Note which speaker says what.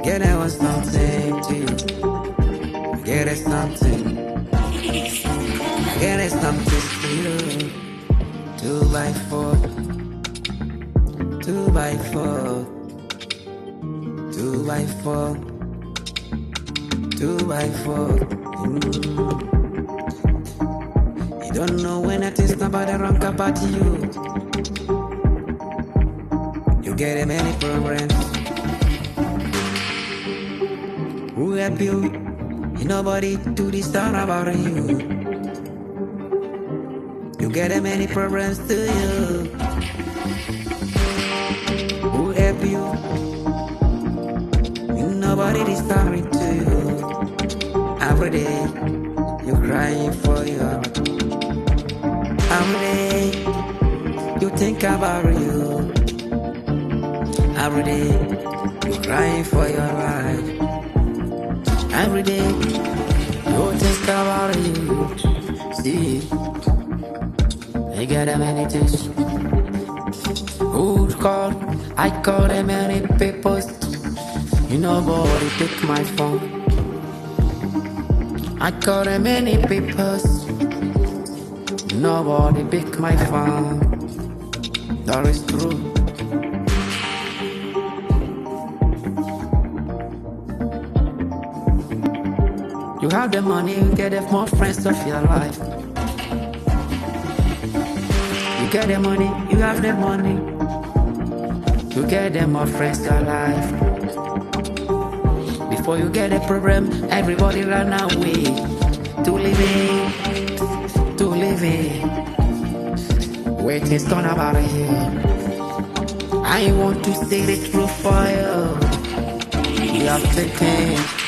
Speaker 1: Get it was something to you. Get it something. Get it something to you. 2x4. 2x4. 2x4. 2x4. You don't know when I taste about the wrong about you. You get many programs. Who help you? Ain't nobody do this down about you. You get many problems to you. Who help you? Ain't nobody is sorry to you. Every day you crying for your. Every day you think about you. Every day you crying for your life. Every day you think about you. See, they get them many things. Who call? I call them many papers. You nobody pick my phone. I call them many papers. Nobody pick my phone. That is true. You have the money, you get more friends of your life. You get the money, you have the money. You get them more friends of your life. Before you get a problem, everybody run away. To live it, to live it. Wait, it's gone about here. I want to say the truth for you. You have to think.